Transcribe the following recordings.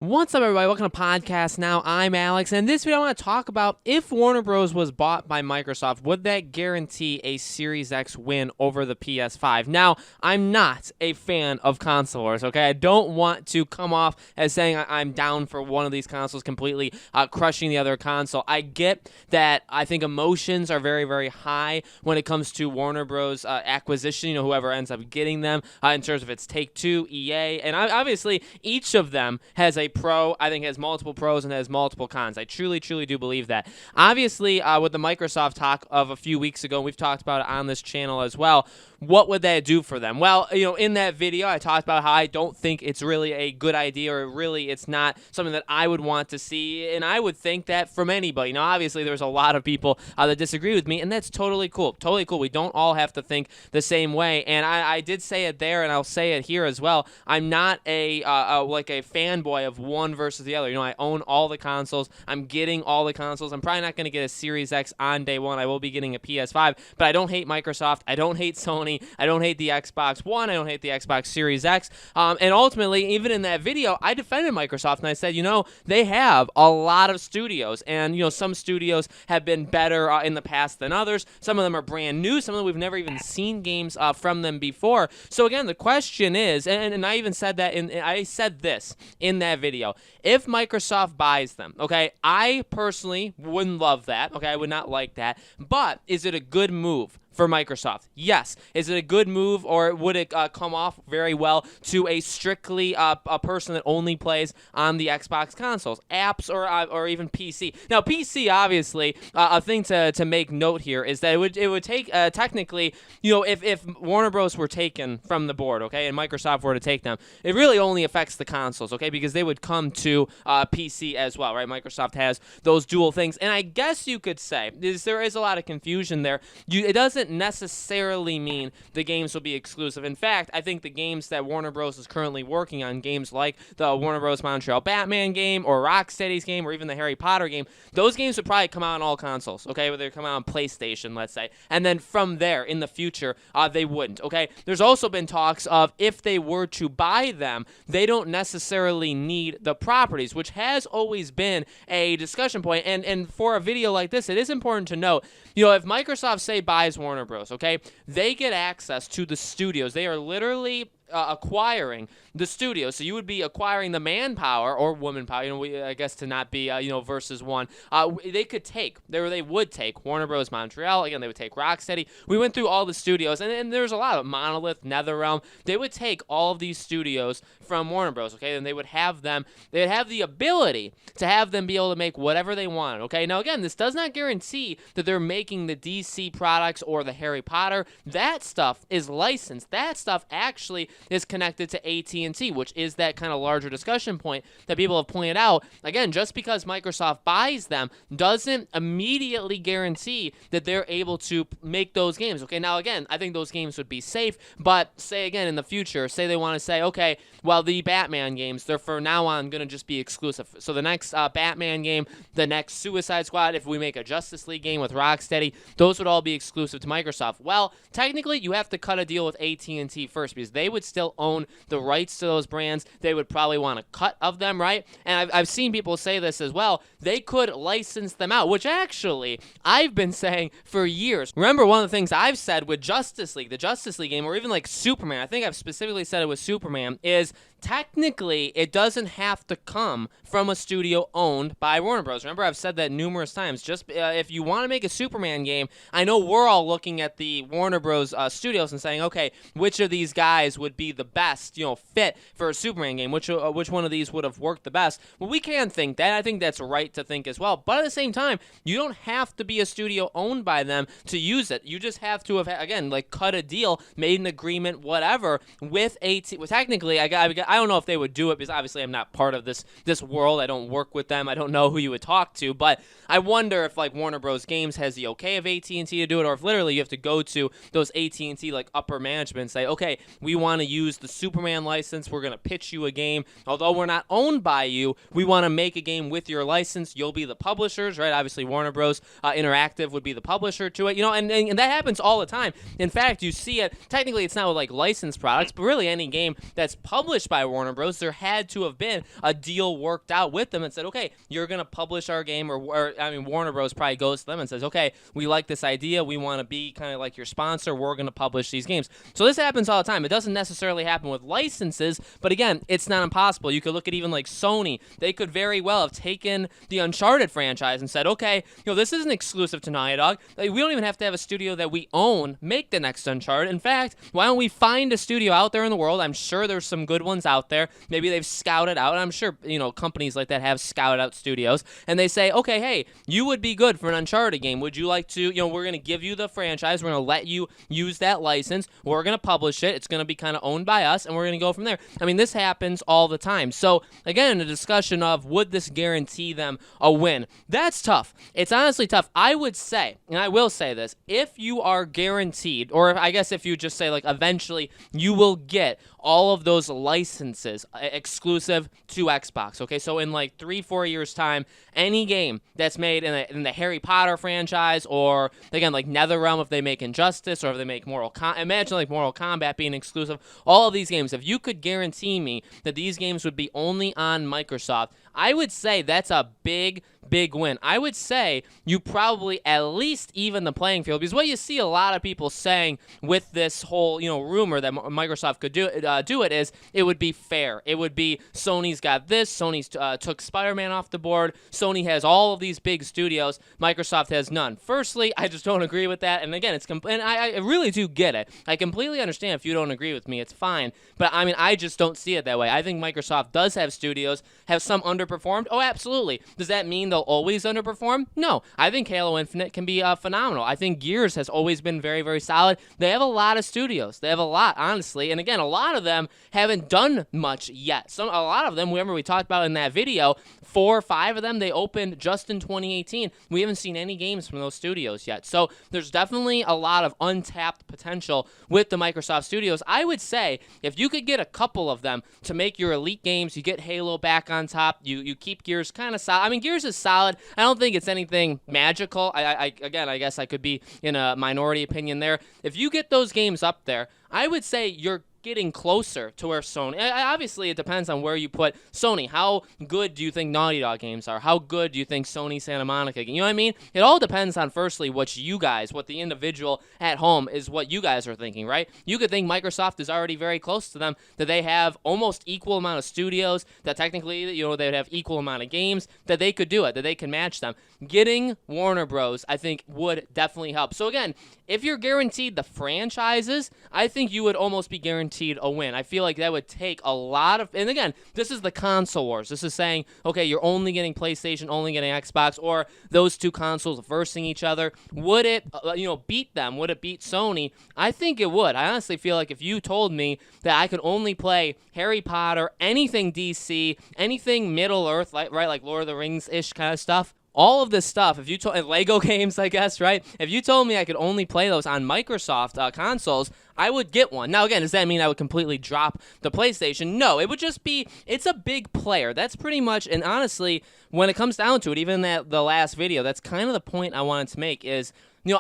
What's up, everybody? Welcome to Podcast Now. I'm Alex, and in this video I want to talk about if Warner Bros. Was bought by Microsoft, would that guarantee a Series X win over the PS5? Now, I'm not a fan of console wars, okay? I don't want to come off as saying I'm down for one of these consoles completely crushing the other console. I get that I think emotions are very, very high when it comes to Warner Bros. Acquisition, whoever ends up getting them, in terms of its Take-Two, EA, and obviously each of them has a pro, I think has multiple pros and has multiple cons. I truly, truly do believe that. Obviously, with the Microsoft talk of a few weeks ago, we've talked about it on this channel as well, what would that do for them? Well, in that video, I talked about how I don't think it's really a good idea, or really it's not something that I would want to see, and I would think that from anybody. Now, obviously, there's a lot of people that disagree with me, and that's totally cool. Totally cool. We don't all have to think the same way, and I did say it there, and I'll say it here as well. I'm not like a fanboy of one versus the other. I own all the consoles. I'm getting all the consoles. I'm probably not going to get a Series X on day one. I will be getting a PS5, but I don't hate Microsoft. I don't hate Sony. I don't hate the Xbox One. I don't hate the Xbox Series X. And ultimately, even in that video, I defended Microsoft, and I said, they have a lot of studios, and, some studios have been better in the past than others. Some of them are brand new. Some of them we've never even seen games from them before. So, again, the question is, and I even said that, I said this in that video, if Microsoft buys them, okay, I personally wouldn't love that, okay, I would not like that, but is it a good move for Microsoft? Yes. Is it a good move, or would it come off very well to a strictly a person that only plays on the Xbox consoles, apps, or even PC? Now, PC, obviously, a thing to make note here is that it would take technically, if Warner Bros. Were taken from the board, okay, and Microsoft were to take them, it really only affects the consoles, okay, because they would come to PC as well, right? Microsoft has those dual things, and I guess you could say there is a lot of confusion there. It doesn't necessarily mean the games will be exclusive. In fact, I think the games that Warner Bros. Is currently working on, games like the Warner Bros. Montreal Batman game, or Rocksteady's game, or even the Harry Potter game, those games would probably come out on all consoles, okay? Whether they come out on PlayStation, let's say, and then from there, in the future, they wouldn't, okay? There's also been talks of if they were to buy them, they don't necessarily need the properties, which has always been a discussion point, and for a video like this, it is important to note, if Microsoft, say, buys Warner Bros., okay, they get access to the studios. They are literally acquiring the studio. So you would be acquiring the manpower or woman power, I guess to not be, versus one. They would take Warner Bros. Montreal. Again, they would take Rocksteady. We went through all the studios, and there's a lot of Monolith, NetherRealm. They would take all of these studios from Warner Bros., okay, and they would have the ability to have them be able to make whatever they wanted, okay? Now, again, this does not guarantee that they're making the DC products or the Harry Potter. That stuff is licensed. That stuff actually is connected to AT&T, which is that kind of larger discussion point that people have pointed out. Again, just because Microsoft buys them doesn't immediately guarantee that they're able to make those games. Okay, now again, I think those games would be safe, but say again in the future, say they want to say, okay, well, the Batman games, they're for now on going to just be exclusive. So the next Batman game, the next Suicide Squad, if we make a Justice League game with Rocksteady, those would all be exclusive to Microsoft. Well, technically, you have to cut a deal with AT&T first, because they would still own the rights to those brands. They would probably want a cut of them, right? And I've seen people say this as well. They could license them out, which actually I've been saying for years. Remember, one of the things I've said with Justice League, the Justice League game, or even like Superman, I think I've specifically said it with Superman, is technically it doesn't have to come from a studio owned by Warner Bros. Remember, I've said that numerous times. Just if you want to make a Superman game, I know we're all looking at the Warner Bros. Studios and saying, okay, which of these guys would be the best, fit for a Superman game? Which one of these would have worked the best? Well, we can think that. I think that's right to think as well. But at the same time, you don't have to be a studio owned by them to use it. You just have to have, again, like cut a deal, made an agreement, whatever, with AT. Well, technically, I don't know if they would do it, because obviously I'm not part of this world. I don't work with them. I don't know who you would talk to, but I wonder if like Warner Bros. Games has the okay of AT&T to do it, or if literally you have to go to those AT&T like upper management and say, okay, we want to use the Superman license. We're going to pitch you a game. Although we're not owned by you, we want to make a game with your license. You'll be the publishers, right? Obviously, Warner Bros. Interactive would be the publisher to it, and that happens all the time. In fact, you see it. Technically, it's not with like licensed products, but really any game that's published by by Warner Bros. There had to have been a deal worked out with them and said, okay, you're going to publish our game, or I mean, Warner Bros. Probably goes to them and says, okay, we like this idea. We want to be kind of like your sponsor. We're going to publish these games. So this happens all the time. It doesn't necessarily happen with licenses, but again, it's not impossible. You could look at even like Sony. They could very well have taken the Uncharted franchise and said, okay, this isn't exclusive to Naughty Dog. Like, we don't even have to have a studio that we own make the next Uncharted. In fact, why don't we find a studio out there in the world? I'm sure there's some good ones out there. Maybe they've scouted out. I'm sure, companies like that have scouted out studios, and they say, okay, hey, you would be good for an Uncharted game. Would you like to, we're going to give you the franchise. We're going to let you use that license. We're going to publish it. It's going to be kind of owned by us, and we're going to go from there. I mean, this happens all the time. So, again, the discussion of would this guarantee them a win? That's tough. It's honestly tough. I would say, and I will say this, if you are guaranteed, or I guess if you just say, like, eventually you will get all of those licenses exclusive to Xbox, okay? So in like 3-4 years' time, any game that's made in the Harry Potter franchise, or again, like NetherRealm if they make Injustice, or if they make Mortal Kombat, imagine like Mortal Kombat being exclusive, all of these games, if you could guarantee me that these games would be only on Microsoft, I would say that's a big win. I would say you probably at least even the playing field, because what you see a lot of people saying with this whole, rumor that Microsoft could do it is it would be fair. It would be Sony's got this, Sony's took Spider-Man off the board, Sony has all of these big studios, Microsoft has none. Firstly, I just don't agree with that, and again, and I really do get it. I completely understand if you don't agree with me, it's fine, but I mean, I just don't see it that way. I think Microsoft does have studios, have some underperformed. Oh, absolutely. Does that mean they'll always underperform? No. I think Halo Infinite can be phenomenal. I think Gears has always been very, very solid. They have a lot of studios. They have a lot, honestly. And again, a lot of them haven't done much yet. A lot of them, remember we talked about in that video, 4 or 5 of them, they opened just in 2018. We haven't seen any games from those studios yet. So there's definitely a lot of untapped potential with the Microsoft studios. I would say if you could get a couple of them to make your elite games, you get Halo back on top, you keep Gears kind of solid. I mean, Gears is solid. I don't think it's anything magical. I guess I could be in a minority opinion there. If you get those games up there, I would say you're getting closer to where Sony. Obviously, it depends on where you put Sony. How good do you think Naughty Dog games are? How good do you think Sony Santa Monica? You know what I mean? It all depends on, firstly, what the individual at home is, what you guys are thinking, right? You could think Microsoft is already very close to them, that they have almost equal amount of studios, that technically, they would have equal amount of games, that they could do it, that they can match them. Getting Warner Bros., I think, would definitely help. So again, if you're guaranteed the franchises, I think you would almost be guaranteed a win. I feel like that would take a lot of, and again, this is the console wars. This is saying, okay, you're only getting PlayStation, only getting Xbox, or those two consoles versing each other. Would it, beat them? Would it beat Sony? I think it would. I honestly feel like if you told me that I could only play Harry Potter, anything DC, anything Middle Earth, like Lord of the Rings-ish kind of stuff, all of this stuff, if you told Lego games, I guess, right? If you told me I could only play those on Microsoft consoles, I would get one. Now, again, does that mean I would completely drop the PlayStation? No, it would just be, it's a big player. That's pretty much, and honestly, when it comes down to it, even in the last video, that's kind of the point I wanted to make is,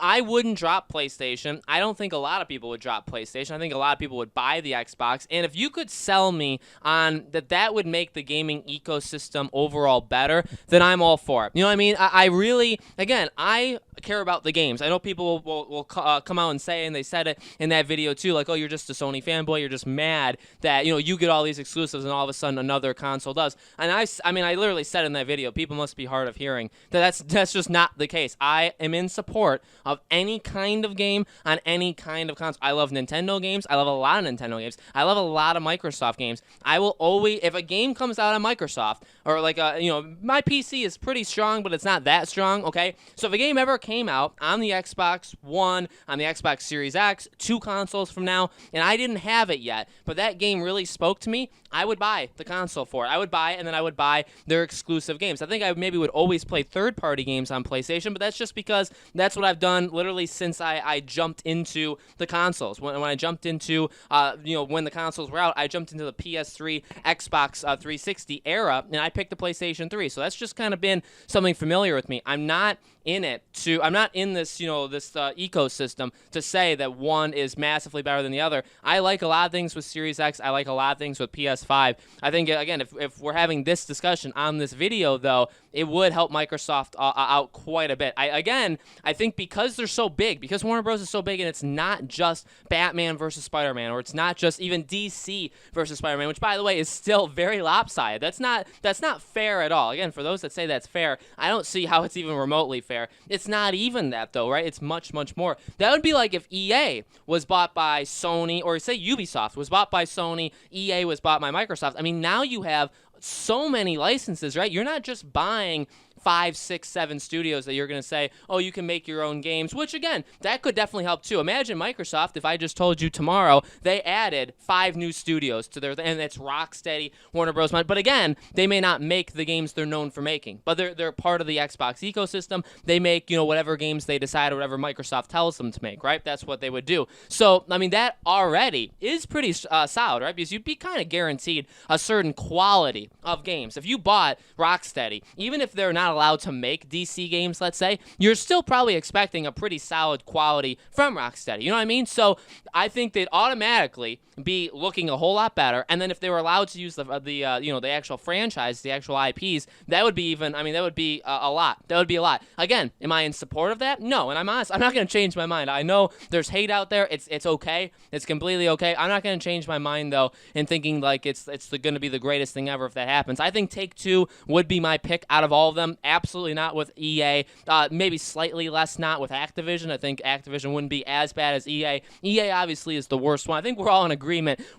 I wouldn't drop PlayStation. I don't think a lot of people would drop PlayStation. I think a lot of people would buy the Xbox. And if you could sell me on that would make the gaming ecosystem overall better, then I'm all for it. You know what I mean? I really, again, I care about the games. I know people will come out and say, and they said it in that video too, like, oh, you're just a Sony fanboy. You're just mad that, you get all these exclusives and all of a sudden another console does. And I literally said in that video, people must be hard of hearing, that's just not the case. I am in support of any kind of game on any kind of console. I love Nintendo games. I love a lot of Nintendo games. I love a lot of Microsoft games. I will always, if a game comes out on Microsoft, or like, my PC is pretty strong, but it's not that strong, okay? So if a game ever came out on the Xbox One, on the Xbox Series X, 2 consoles from now, and I didn't have it yet, but that game really spoke to me, I would buy the console for it. I would buy it, and then I would buy their exclusive games. I think I maybe would always play third-party games on PlayStation, but that's just because that's what I've done done literally since I jumped into the consoles. When I jumped into, when the consoles were out, I jumped into the PS3, Xbox 360 era, and I picked the PlayStation 3. So that's just kind of been something familiar with me. I'm not in this, this ecosystem to say that one is massively better than the other. I like a lot of things with Series X. I like a lot of things with PS5. I think, again, if we're having this discussion on this video, though, it would help Microsoft out quite a bit. I think because they're so big, because Warner Bros. Is so big, and it's not just Batman versus Spider-Man, or it's not just even DC versus Spider-Man, which, by the way, is still very lopsided. That's not fair at all. Again, for those that say that's fair, I don't see how it's even remotely fair. It's not even that, though, right? It's much, much more. That would be like if EA was bought by Sony, or say Ubisoft was bought by Sony, EA was bought by Microsoft. I mean, now you have so many licenses, right? You're not just buying 5, 6, 7 studios that you're going to say, oh, you can make your own games, which, again, that could definitely help, too. Imagine Microsoft, if I just told you tomorrow, they added 5 new studios to and it's Rocksteady, Warner Bros. But, again, they may not make the games they're known for making, but they're part of the Xbox ecosystem. They make, whatever games they decide or whatever Microsoft tells them to make, right? That's what they would do. So, I mean, that already is pretty solid, right? Because you'd be kind of guaranteed a certain quality of games. If you bought Rocksteady, even if they're not allowed to make DC games, let's say, you're still probably expecting a pretty solid quality from Rocksteady. You know what I mean? So I think they'd automatically be looking a whole lot better. And then if they were allowed to use the actual franchise, the actual IPs, that would be a lot. That would be a lot. Again, am I in support of that? No. And I'm honest, I'm not going to change my mind. I know there's hate out there. It's okay. It's completely okay. I'm not going to change my mind, though, in thinking like it's going to be the greatest thing ever if that happens. I think Take-Two would be my pick out of all of them. Absolutely not with EA. Maybe slightly less not with Activision. I think Activision wouldn't be as bad as EA. EA obviously is the worst one. I think we're all in agreement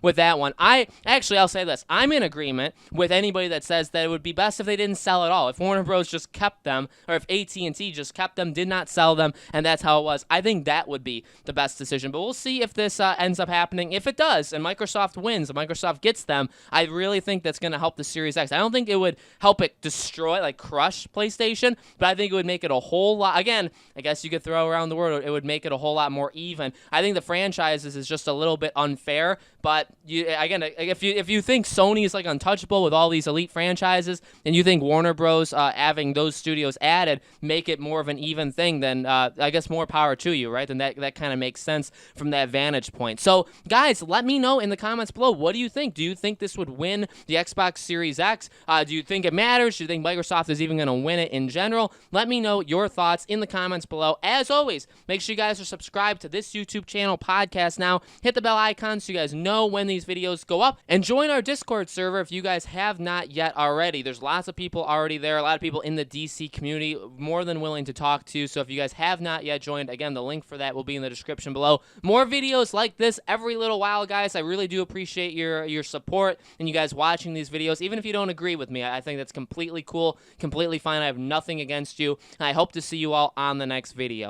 with that one. I'll say this. I'm in agreement with anybody that says that it would be best if they didn't sell at all. If Warner Bros. Just kept them, or if AT&T just kept them, did not sell them, and that's how it was. I think that would be the best decision. But we'll see if this ends up happening. If it does, and Microsoft wins, and Microsoft gets them, I really think that's going to help the Series X. I don't think it would help it destroy, like crush PlayStation, but I think it would make it a whole lot, again, I guess you could throw around the word, it would make it a whole lot more even. I think the franchises is just a little bit unfair, but if you think Sony is like untouchable with all these elite franchises, and you think Warner Bros. Having those studios added make it more of an even thing, then I guess more power to you, right? Then that kind of makes sense from that vantage point. So, guys, let me know in the comments below. What do you think? Do you think this would win the Xbox Series X? Do you think it matters? Do you think Microsoft is even going to win it in general? Let me know your thoughts in the comments below. As always, make sure you guys are subscribed to this YouTube channel, Podcast Now. Hit the bell icon so you guys know when these videos go up, and join our Discord server if you guys have not yet already. There's lots of people already there, a lot of people in the DC community, more than willing to talk to. So if you guys have not yet joined, again, the link for that will be in the description below. More videos like this every little while, guys. I really do appreciate your support and you guys watching these videos. Even if you don't agree with me, I think that's completely cool, completely fine. I have nothing against you. I hope to see you all on the next video.